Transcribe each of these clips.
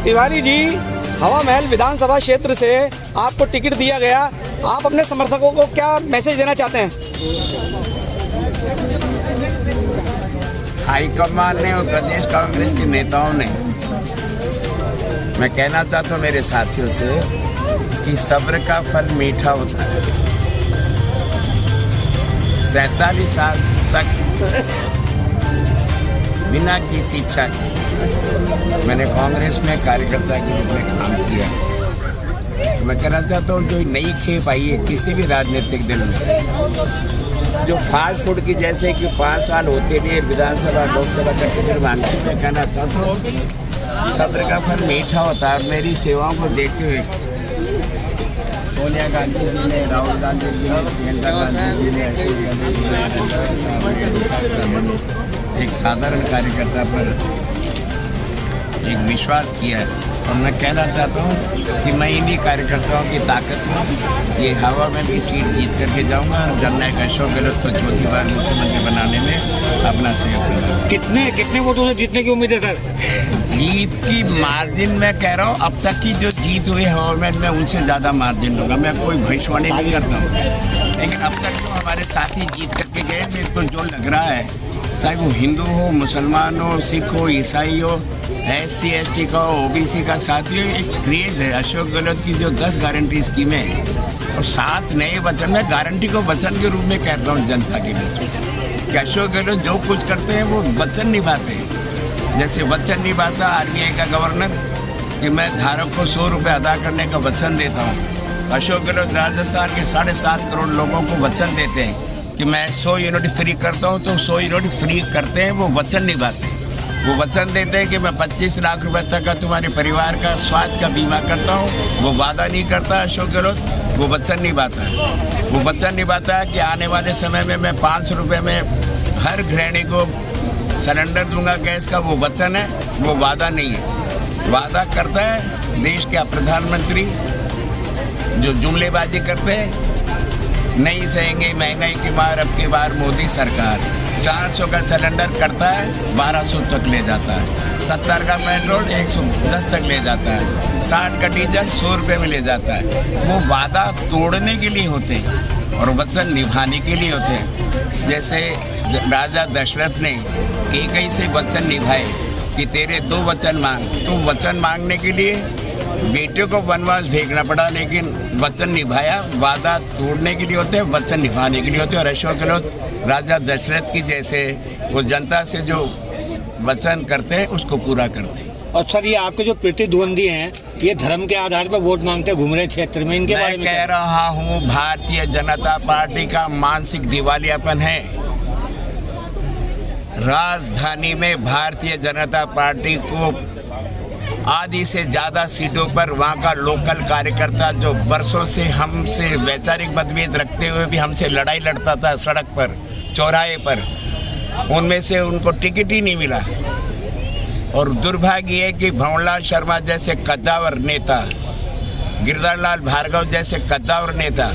तिवारी जी, हवा महल विधानसभा क्षेत्र से आपको टिकट दिया गया, आप अपने समर्थकों को क्या मैसेज देना चाहते हैं? हाईकमान ने और प्रदेश कांग्रेस के नेताओं ने, मैं कहना चाहता हूँ मेरे साथियों से कि सब्र का फल मीठा होता है। 47 साल तक बिना किसी इच्छा के मैंने कांग्रेस में कार्यकर्ता के रूप में काम किया। तो मैं कहना चाहता हूँ जो नई खेप आई है किसी भी राजनीतिक दल में, जो फास्ट फूड की जैसे कि 5 साल होते हुए विधानसभा लोकसभा का टिकट मांगते, मैं कहना चाहता हूँ सब्र का फल मीठा होता है। मेरी सेवाओं को देखते हुए सोनिया गांधी जी ने, राहुल गांधी जी ने, प्रियंका गांधी जी ने एक साधारण कार्यकर्ता पर एक विश्वास किया है। और मैं कहना चाहता हूँ कि मैं इन्हीं कार्यकर्ताओं की ताकत को ये हवा में भी सीट जीत करके जाऊंगा और जननायक अशोक गहलोत को चौथी बार मुख्यमंत्री बनाने में अपना सहयोग करूँगा। कितने वोटों से जीतने की उम्मीद है सर? जीत की मार्जिन मैं कह रहा हूँ, अब तक की जो जीत हुई है और मैं उनसे ज़्यादा मार्जिन दूंगा। मैं कोई भविष्यवाणी नहीं करता हूँ, लेकिन अब तक जो हमारे साथी जीत करके गए, मेरे को जो लग रहा है, चाहे वो हिंदू हो, मुसलमान हो, सिख हो, ईसाई हो, SC ST का हो, OBC का, साथियों एक क्रेज है अशोक गहलोत की जो 10 गारंटी स्कीमें हैं और 7 नए वचन। मैं गारंटी को वचन के रूप में कहता हूँ जनता के बीच में कि अशोक गहलोत जो कुछ करते हैं वो वचन निभाते हैं। जैसे वचन निभाता RBI का गवर्नर कि मैं धारक को 100 रुपये अदा करने का वचन देता हूँ। अशोक गहलोत राजस्थान के 7.5 करोड़ लोगों को वचन देते हैं कि मैं 100 यूनिट फ्री करता हूँ, तो 100 यूनिट फ्री करते हैं, वो वचन निभाते हैं। वो वचन देते हैं कि मैं 25 लाख रुपए तक का तुम्हारे परिवार का स्वास्थ्य का बीमा करता हूँ, वो वादा नहीं करता अशोक गहलोत, वो वचन निभाता है। वो वचन निभाता है कि आने वाले समय में मैं 500 रुपये में हर गृहिणी को सिलेंडर दूंगा गैस का, वो वचन है, वो वादा नहीं है। वादा करता है देश के प्रधानमंत्री जो जुमलेबाजी करते हैं, नहीं सहेंगे महंगाई की मार अब की बार मोदी सरकार। 400 का सिलेंडर करता है 1200 तक ले जाता है, 70 का पेट्रोल 110 तक ले जाता है, 60 का डीजल 100 रुपये में ले जाता है। वो वादा तोड़ने के लिए होते हैं और वचन निभाने के लिए होते हैं। जैसे राजा दशरथ ने कैकेयी से वचन निभाए कि तेरे 2 वचन मांग, तो वचन मांगने के लिए बेटे को वनवास भेजना पड़ा, लेकिन वचन निभाया। वादा तोड़ने के लिए होते हैं, वचन निभाने के लिए होते हैं। और अशोक गहलोत राजा दशरथ की जैसे वो जनता से जो वचन करते हैं उसको पूरा करते हैं। और सर, ये आपके जो प्रतिद्वंदी हैं, ये धर्म के आधार पर वोट मांगते घूम रहे क्षेत्र में, इनके बारे में मैं कह रहा हूँ भारतीय जनता पार्टी का मानसिक दिवालियापन है। राजधानी में भारतीय जनता पार्टी को आधी से ज्यादा सीटों पर वहाँ का लोकल कार्यकर्ता जो वर्षों से हमसे वैचारिक मतभेद रखते हुए भी हमसे लड़ाई लड़ता था सड़क पर, चौराहे पर, उनमें से उनको टिकट ही नहीं मिला। और दुर्भाग्य है कि भंवरलाल शर्मा जैसे कद्दावर नेता, गिरधर लाल भार्गव जैसे कद्दावर नेता,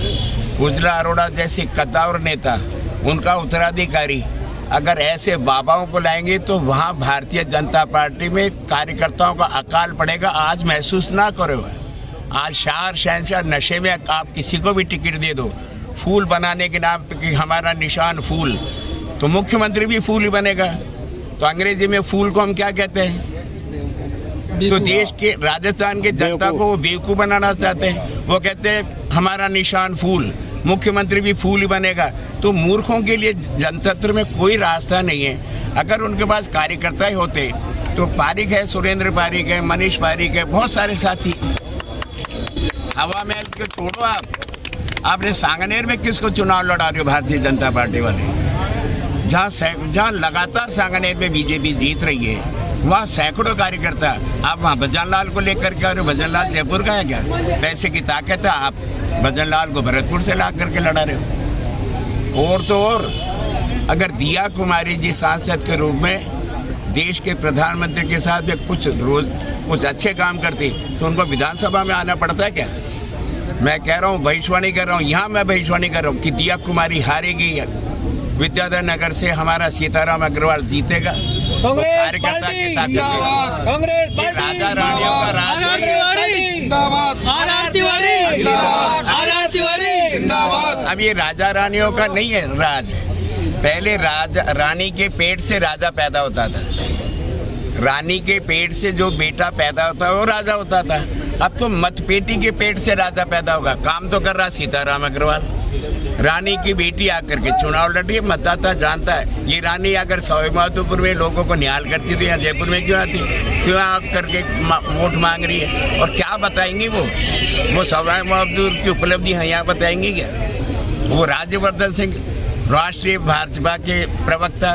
उजला अरोड़ा जैसे कद्दावर नेता, उनका उत्तराधिकारी अगर ऐसे बाबाओं को लाएंगे तो वहाँ भारतीय जनता पार्टी में कार्यकर्ताओं का अकाल पड़ेगा। आज महसूस ना करो, आज शार शहनशाह नशे में आप किसी को भी टिकट दे दो, फूल बनाने के नाम पे कि हमारा निशान फूल, तो मुख्यमंत्री भी फूल ही बनेगा। तो अंग्रेजी में फूल को हम क्या कहते हैं? तो देश के राजस्थान के जनता को वो बेवकूफ़ बनाना चाहते हैं। वो कहते हैं हमारा निशान फूल, मुख्यमंत्री भी फूल ही बनेगा। तो मूर्खों के लिए जनतंत्र में कोई रास्ता नहीं है। अगर उनके पास कार्यकर्ता ही होते तो पारिक है, सुरेंद्र पारिक है, मनीष पारिक है, बहुत सारे साथी। हवा महल के छोड़ो, आपने सांगनेर में किसको चुनाव लड़ा रहे हो भारतीय जनता पार्टी वाले? जहाँ लगातार सांगनेर में बीजेपी जीत रही है, वहाँ सैकड़ों कार्यकर्ता। आप वहाँ भजन लाल को लेकर के आ रहे हो, भजन लाल जयपुर का है क्या? पैसे की ताकत है, आप भजन लाल को भरतपुर से ला करके लड़ा रहे हो। और तो और अगर दिया कुमारी जी सांसद के रूप में देश के प्रधानमंत्री के साथ में कुछ अच्छे काम करती तो उनको विधानसभा में आना पड़ता है क्या? मैं कह रहा हूँ, भविष्यवाणी कर रहा हूँ, यहाँ मैं भविष्यवाणी कर रहा हूँ कि दिया कुमारी हारेगी, विद्याधर नगर से हमारा सीताराम अग्रवाल जीतेगा। कांग्रेस पार्टी, राजा रानियों का ये राजा रानियों का नहीं है राज। पहले रानी के पेट से राजा पैदा होता था, रानी के पेट से जो बेटा पैदा होता है वो राजा होता था। अब तो मतपेटी के पेट से राजा पैदा होगा। काम तो कर रहा सीताराम अग्रवाल। रानी की बेटी आकर के चुनाव लड़ी, मतदाता जानता है ये रानी अगर सवाईमाधोपुर में लोगों को निहाल करती थी, यहाँ जयपुर में क्यों आती, क्यों आ करके वोट मांग रही है? और क्या बताएंगी वो सवाईमाधोपुर की उपलब्धि है यहाँ बताएंगी क्या? वो राज्यवर्धन सिंह राष्ट्रीय भाजपा के प्रवक्ता,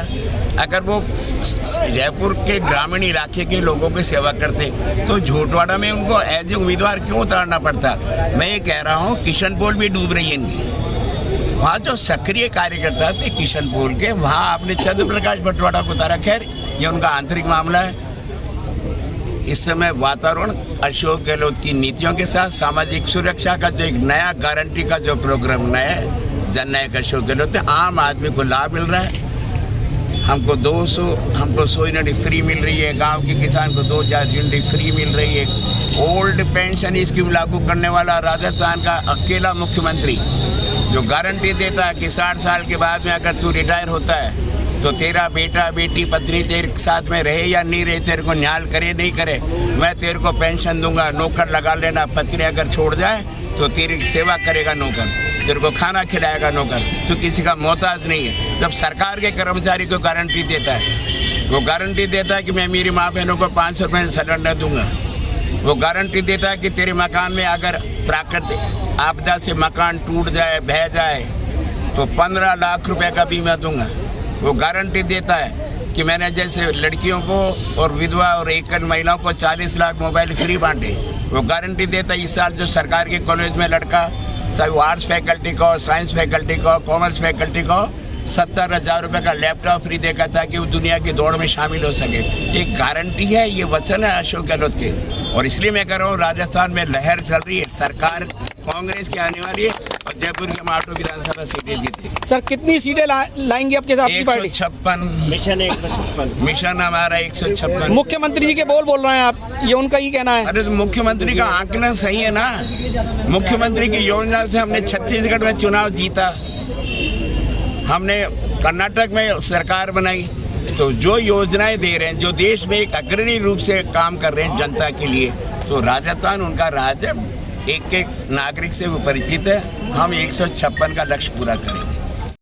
अगर वो जयपुर के ग्रामीण इलाके के लोगों की सेवा करते तो झोटवाड़ा में उनको एज ए उम्मीदवार क्यों उतारना पड़ता? मैं ये कह रहा हूँ किशनपोल भी डूब रही है इनकी। वहाँ जो सक्रिय कार्यकर्ता थे किशनपोल के, वहाँ आपने चंद्र प्रकाश बटवाड़ा को उतारा। खैर ये उनका आंतरिक मामला है। इस समय वातावरण अशोक गहलोत की नीतियों के साथ सामाजिक सुरक्षा का जो एक नया गारंटी का जो प्रोग्राम नया है, जननायक अशोक गहलोत है, आम आदमी को लाभ मिल रहा है। हमको 100 यूनिट फ्री मिल रही है, गांव के किसान को 2000 यूनिट फ्री मिल रही है। ओल्ड पेंशन स्कीम लागू करने वाला राजस्थान का अकेला मुख्यमंत्री जो गारंटी देता है कि 60 साल के बाद में अगर तू रिटायर होता है तो तेरा बेटा बेटी पत्नी तेरे साथ में रहे या नहीं रहे, तेरे को न्याल करे नहीं करे, मैं तेरे को पेंशन दूंगा, नौकर लगा लेना। पत्नी अगर छोड़ जाए तो तेरी सेवा करेगा नौकर, तेरे को खाना खिलाएगा नौकर, तो किसी का मोहताज नहीं है। जब सरकार के कर्मचारी को गारंटी देता है, वो गारंटी देता है कि मैं मेरी माँ बहनों को 500 रुपये सिलेंडर दूंगा, वो गारंटी देता है कि तेरे मकान में अगर प्राकृतिक आपदा से मकान टूट जाए बह जाए तो 15 लाख रुपए का बीमा दूंगा। वो गारंटी देता है कि मैंने जैसे लड़कियों को और विधवा और एकल महिलाओं को 40 लाख मोबाइल फ्री बांटे। वो गारंटी देता है इस साल जो सरकार के कॉलेज में लड़का, चाहे वो आर्ट्स फैकल्टी का हो, साइंस फैकल्टी का हो, कॉमर्स फैकल्टी का हो, 70,000 रुपये का लैपटॉप फ्री देगा ताकि वो दुनिया की दौड़ में शामिल हो सके। एक गारंटी है, ये वचन है अशोक गहलोत के। और इसलिए मैं कह रहा हूँ राजस्थान में लहर चल रही है, सरकार कांग्रेस की आने वाली है और जयपुर के माटो विधानसभा सीटें जीती। सर कितनी सीटें लाएंगे आपके साथ आपकी पार्टी? 156 मिशन हमारा 156। मुख्यमंत्री जी के बोल रहे हैं आप, ये उनका ही कहना है? अरे तो मुख्यमंत्री का आंकलन सही है ना। मुख्यमंत्री की योजना से हमने छत्तीसगढ़ में चुनाव जीता, हमने कर्नाटक में सरकार बनाई। तो जो योजनाएं दे रहे हैं, जो देश में एक अग्रणी रूप से काम कर रहे हैं जनता के लिए, तो राजस्थान उनका राज्य एक एक नागरिक से वो परिचित है। हम 156 का लक्ष्य पूरा करेंगे।